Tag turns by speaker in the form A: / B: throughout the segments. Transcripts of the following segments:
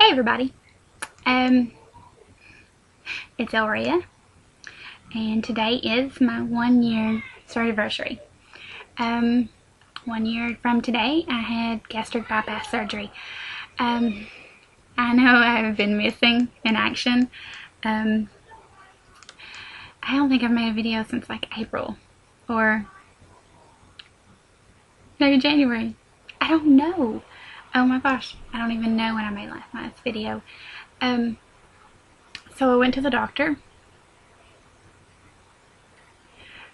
A: Hey everybody, it's Elria, and today is my 1 year surgiversary. 1 year from today, I had gastric bypass surgery. I know I've been missing in action. I don't think I've made a video since like April, or maybe January. I don't know. Oh my gosh, I don't even know when I made last night's video. So I went to the doctor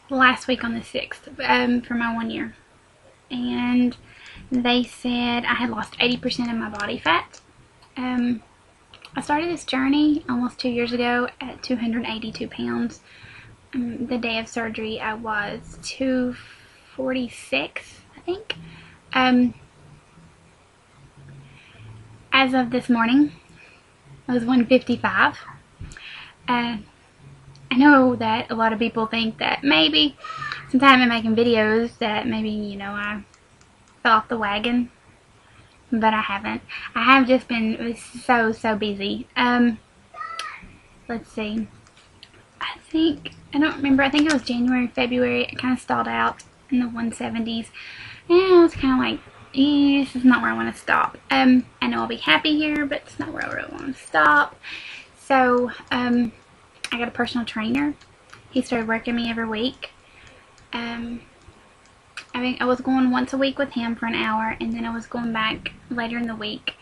A: last week on the 6th for my 1 year, and they said I had lost 80% of my body fat. I started this journey almost 2 years ago at 282 pounds. The day of surgery I was 246, I think. As of this morning, I was 155. I know that a lot of people think that maybe since I haven't been making videos that maybe, you know, I fell off the wagon, but I haven't. I have just been so busy. Let's see. I don't remember. I think it was January, February. I kind of stalled out in the 170s. And I was kind of like, this is not where I want to stop. I know I'll be happy here, but it's not where I really want to stop. So, I got a personal trainer. He started working me every week. I was going once a week with him for an hour, and then I was going back later in the week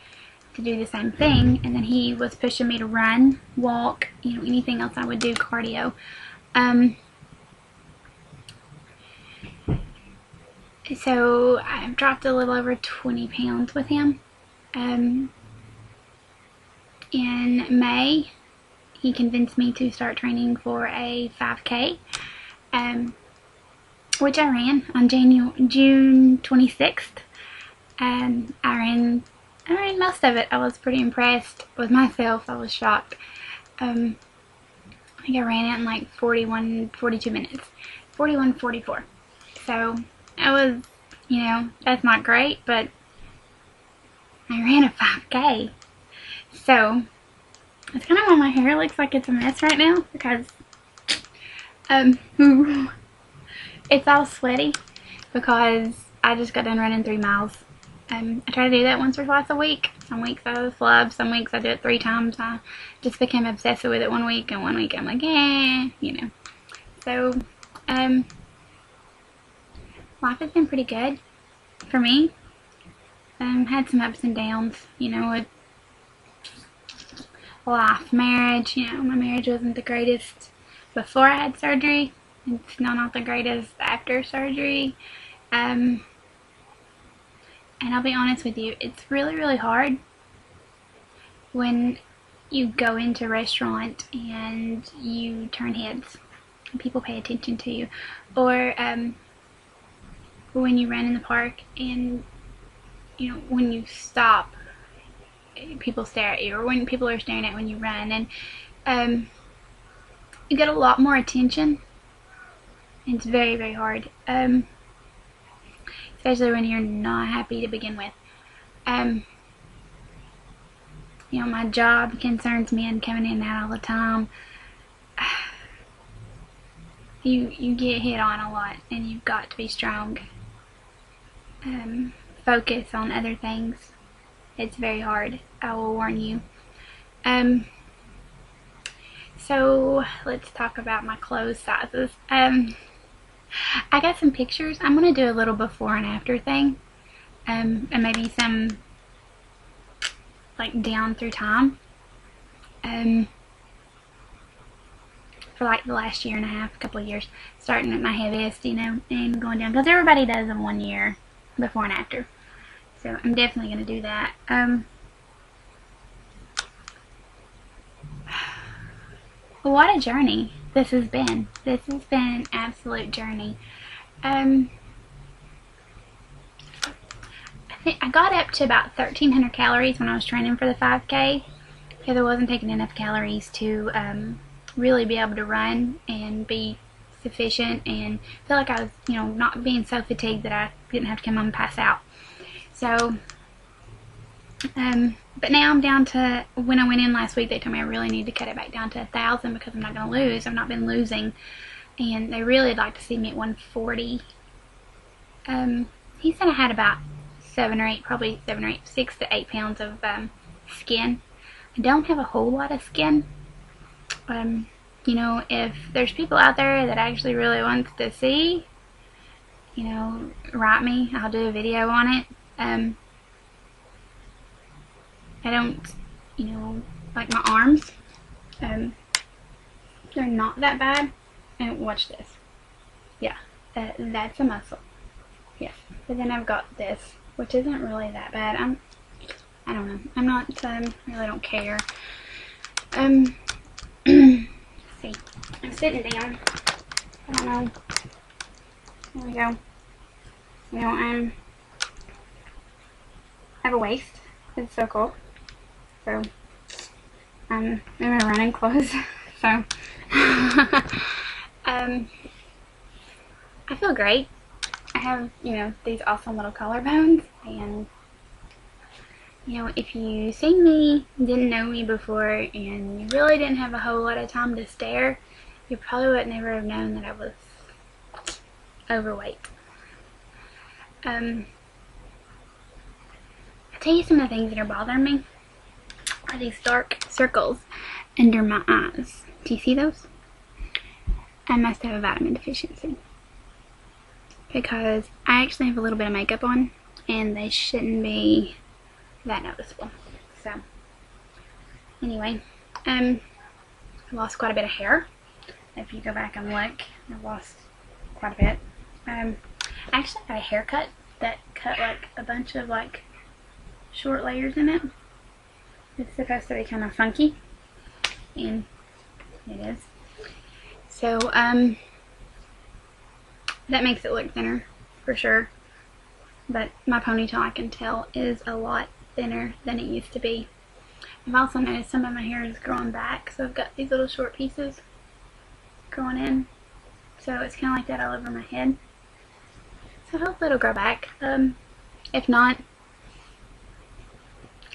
A: to do the same thing. And then he was pushing me to run, walk, you know, anything else I would do, cardio. So I've dropped a little over 20 pounds with him. In May, he convinced me to start training for a 5K, which I ran on June 26th. I ran most of it. I was pretty impressed with myself. I was shocked. I think I ran it in like 42 minutes. 41:44. So I was, you know, that's not great, but I ran a 5K. So it's kind of why my hair looks like it's a mess right now, because it's all sweaty because I just got done running 3 miles. I try to do that once or twice a week. Some weeks I flub, some weeks I do it 3 times. I just became obsessed with it one week, and one week I'm like, eh, you know. So, life has been pretty good for me. Had some ups and downs, you know, with life, marriage. You know, my marriage wasn't the greatest before I had surgery. It's not the greatest after surgery. And I'll be honest with you, it's really hard when you go into a restaurant and you turn heads and people pay attention to you, or when you run in the park and, you know, when you stop, people stare at you, or when people are staring at when you run, and you get a lot more attention. It's very hard, especially when you're not happy to begin with. You know, my job concerns men coming in and out all the time. You get hit on a lot, and you've got to be strong. Focus on other things. It's very hard, I will warn you. So let's talk about my clothes sizes. I got some pictures. I'm going to do a little before and after thing, and maybe some like down through time, for like the last year and a half, couple of years, starting at my heaviest, you know, and going down, because everybody does a 1 year before and after. So I'm definitely going to do that. What a journey this has been. This has been an absolute journey. I think I got up to about 1,300 calories when I was training for the 5K, because I wasn't taking enough calories to really be able to run and be sufficient and feel like I was, you know, not being so fatigued that I didn't have to come home and pass out. So But now I'm down to, when I went in last week, they told me I really need to cut it back down to 1,000 because I'm not going to lose. I've not been losing. And they really would like to see me at 140. He said I had about 7 or 8, probably 7 or 8, 6 to 8 pounds of skin. I don't have a whole lot of skin. You know, if there's people out there that actually really wants to see, you know, write me. I'll do a video on it. I don't, you know, like my arms, they're not that bad. And watch this. Yeah, that's a muscle. Yes. But then I've got this, which isn't really that bad. I don't know. I'm not, really don't care. See. I'm sitting down. I don't know. There we go. You know, I have a waist. It's so cool. So, I'm in my running clothes. So, I feel great. I have, you know, these awesome little collarbones, and, you know, if you seen me, didn't know me before, and you really didn't have a whole lot of time to stare, you probably would never have known that I was overweight. I'll tell you some of the things that are bothering me are these dark circles under my eyes. Do you see those? I must have a vitamin deficiency, because I actually have a little bit of makeup on and they shouldn't be that noticeable. So anyway, I lost quite a bit of hair. If you go back and look, I've lost quite a bit. I actually got a haircut that cut like a bunch of like short layers in it. It's supposed to be kind of funky, and it is. So that makes it look thinner for sure, but my ponytail, I can tell, is a lot thinner than it used to be. I've also noticed some of my hair is growing back, so I've got these little short pieces growing in, so it's kind of like that all over my head. So hopefully it'll grow back. If not,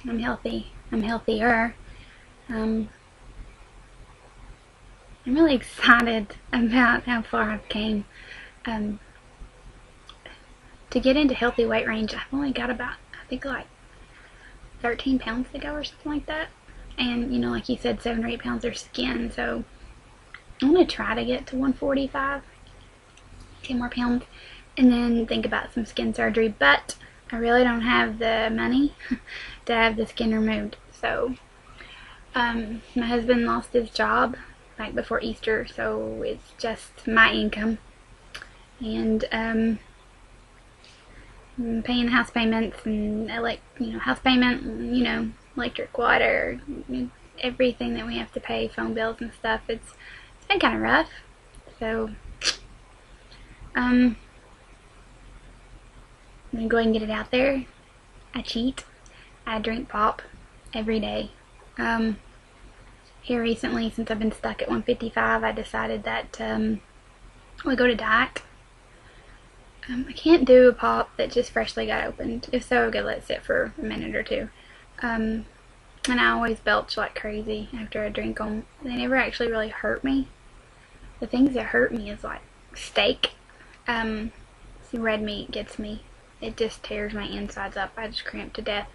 A: I'm healthy. I'm healthier. I'm really excited about how far I've came. To get into healthy weight range, I've only got about, I think, like 13 pounds to go or something like that. And, you know, like you said, 7 or 8 pounds are skin, so I'm going to try to get to 145, 10 more pounds, and then think about some skin surgery. But I really don't have the money to have the skin removed. So, my husband lost his job like before Easter, so it's just my income. And, I'm paying house payments and house payment, you know, electric, water, everything that we have to pay, phone bills and stuff. It's been kind of rough. So I'm gonna go ahead and get it out there. I cheat. I drink pop every day. Here recently, since I've been stuck at 155, I decided that we go to diet. I can't do a pop that just freshly got opened. If so, I'll go let it sit for a minute or two. And I always belch like crazy after I drink them. They never actually really hurt me. The things that hurt me is like steak. See, red meat gets me. It just tears my insides up. I just cramp to death.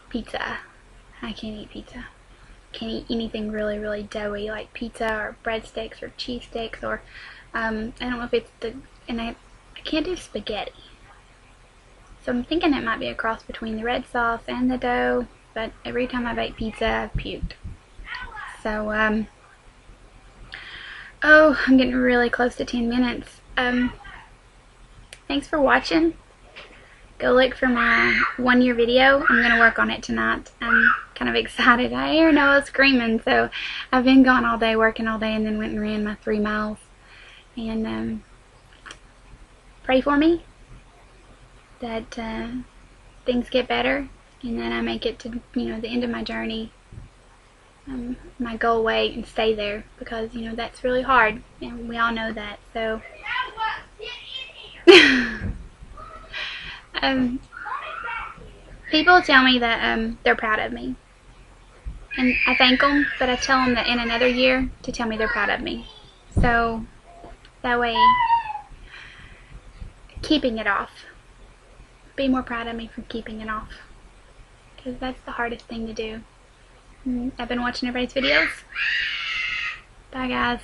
A: Pizza. I can't eat pizza. Can't eat anything really, really doughy like pizza or breadsticks or cheese sticks or I don't know if it's I can't do spaghetti. So I'm thinking it might be a cross between the red sauce and the dough, but every time I bake pizza, I've puked. So, oh, I'm getting really close to 10 minutes. Thanks for watching. Go look for my 1-year video. I'm going to work on it tonight. I'm kind of excited. I hear Noah screaming, so I've been gone all day, working all day, and then went and ran my 3 miles. And pray for me that things get better and that I make it to, you know, the end of my journey, my goal weight, and stay there, because, you know, that's really hard and we all know that. So People tell me that they're proud of me. And I thank them, but I tell them that in another year to tell me they're proud of me. So that way, keeping it off. Be more proud of me for keeping it off. Because that's the hardest thing to do. I've been watching everybody's videos. Bye guys.